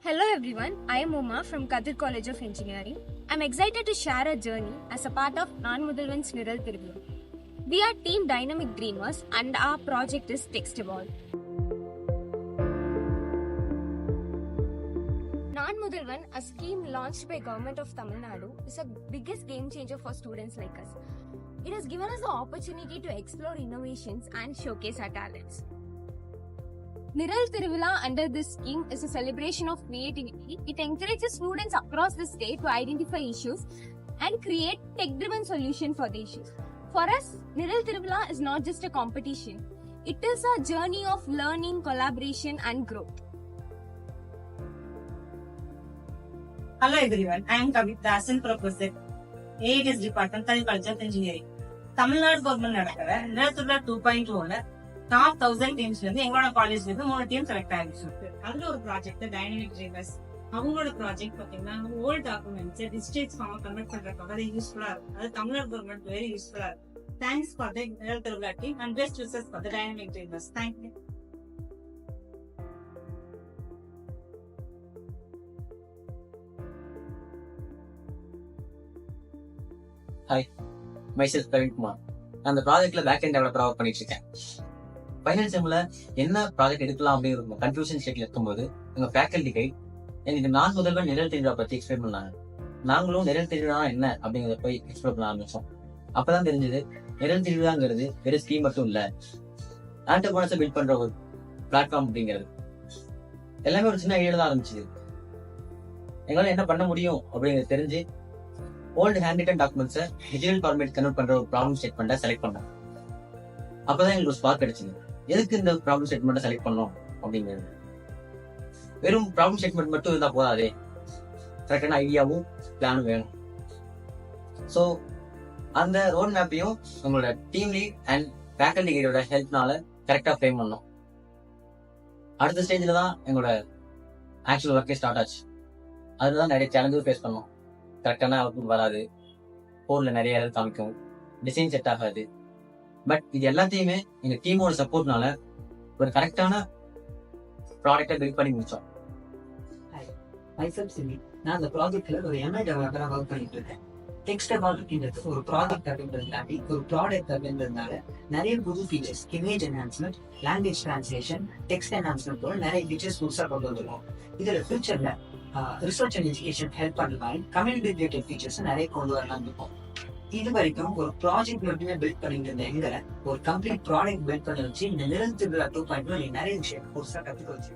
Hello everyone, I am Uma from Kadir College of Engineering. I am excited to share a journey as a part of Non-Mudalvan's Niral Tiruvila. We are Team Dynamic Dreamers and our project is Text Evolve. Non-Mudalvan, a scheme launched by Government of Tamil Nadu, is a biggest game changer for students like us. It has given us the opportunity to explore innovations and showcase our talents. Niral Tiruvila under this scheme is a celebration of creativity. It encourages students across the state to identify issues and create tech-driven solutions for the issues. For us, Niral Tiruvila is not just a competition. It is a journey of learning, collaboration and growth. Hello everyone, I am Kavita, Assistant Professor, AITS Department, Kadir College of Engineering. Tamil Nadu Government நடக்கிற Niral Tiruvila 2.0ல top 1000 டீம்ஸ்ல இருந்து எங்களோட காலேஜ்ல இருந்து 3 team select ஆயிடுச்சு. அதுல ஒரு project dynamic dreamers. அவங்களோட project பாத்தீங்கன்னா old documents districts form convert பண்றதுக்கு அது யூஸ்ஃபுல்லா இருக்கும். அது தமிழ்நாடு கவர்மெண்ட் வெரி யூஸ்ஃபுல்லா இருக்கும். Thanks for the Niral Tiruvila team and best wishes for the dynamic dreamers. Thank you. Hi, myself Praveen Kumar. நான் அந்த ப்ராஜெக்ட்ல பேக் எண்ட் டெவலப்பரா ஒர்க் பண்ணிட்டு இருக்கேன். ஃபைனல் செம்ல என்ன ப்ராஜெக்ட் எடுக்கலாம் அப்படிங்கிற கன்ஃபியூஷன் ஸ்டேட்ல இருக்கும்போது எங்க ஃபேக்கல்டி கைட் எனக்கு நான் முதல்வர் நிழல் திருவிழா பத்தி எக்ஸ்பிளைன் பண்ணாங்க. நாங்களும் நிழல் திருவிழா என்ன அப்படிங்கறத போய் எக்ஸ்ப்ளோர் பண்ண ஆரம்பிச்சோம். அப்பதான் தெரிஞ்சது நிழல் திருவிழாங்கிறது வெறும் ஸ்கீம் மட்டும் இல்ல, ஆண்டர்பிரனர்ஸை பில்ட் பண்ற ஒரு பிளாட்ஃபார்ம் அப்படிங்கிறது. எல்லாமே ஒரு சின்ன ஐடியா தான் ஆரம்பிச்சது. எங்களால என்ன பண்ண முடியும் அப்படிங்கிறது தெரிஞ்சு ஓல்டு ஹேண்ட் ரிட்டன் டாக்குமெண்ட்ஸை டிஜிட்டல் ஃபார்மேட் கன்வெர்ட் பண்ற ஒரு ப்ராப்ளம் ஸ்டேட்மெண்ட்டை செலக்ட் பண்ணேன். அப்பதான் எங்களுக்கு ஒரு ஸ்பார்க் கிடைச்சது. எதுக்கு இந்த ப்ராப்ளம் ஸ்டேட்மெண்ட்டை செலக்ட் பண்ணோம் அப்படிங்கிறது. வெறும் ப்ராப்ளம் ஸ்டேட்மெண்ட் மட்டும் இருந்தா போதாதே, கரெக்டான ஐடியாவும் பிளானும் வேணும். ஸோ அந்த ரோட் மேப்பையும் உங்களோட டீம் லீட் அண்ட் ஃபேக்கல்டி கைடோட ஹெல்ப்னால கரெக்டா ஃப்ரேம் பண்ணோம். அடுத்த ஸ்டேஜ்ல தான் எங்களோட ஆக்சுவல் ஒர்க்கே ஸ்டார்ட் ஆச்சு. அதுதான் நிறைய சேலஞ்சும் ஃபேஸ் பண்ணோம். கரெக்டான அவுட்புட் வராது, போர்ல நிறைய எரர் காமிக்கும், டிசைன் செட் ஆகாது. பட் இது எல்லாத்தையுமே எங்க டீமோட சப்போர்ட்னால ஒரு கரெக்டான ப்ராடக்டை பில்ட் பண்ணி முடிச்சோம். நான் அந்த ப்ராஜெக்ட்ல ஒரு எம்ஐ டெவலப்பரா ஒர்க் பண்ணிட்டு இருக்கேன். டெக்ஸ்ட் எவால்வ்ன்றது ஒரு ப்ராஜெக்ட் அப்படின்றதுனால ஒரு ப்ராடக்ட் அப்படின்றதுனால நிறைய புது features, image enhancement, language translation, text enhancement போல நிறைய ஃபீச்சர்ஸ் புதுசாக கொண்டு வந்துருக்கோம். இதுல ஃபியூச்சர்ல ரிசர்ச் அண்ட் எஜுகேஷன் ஹெல்ப் பண்ண மாதிரி கம்யூனிட்டி ரிலேட்டட் ஃபீச்சர்ஸ் நிறைய கொண்டு வரலாம் இருக்கும். இது வரைக்கும் ஒரு ப்ராஜெக்ட் மட்டுமே பில்ட் பண்ணிட்டு இருந்த எங்களை ஒரு கம்ப்ளீட் ப்ராடக்ட் பில்ட் பண்ண வச்சு இந்த Niral Tiruvila 2.0 நிறைய விஷயம் புதுசாக கற்றுக்க வச்சு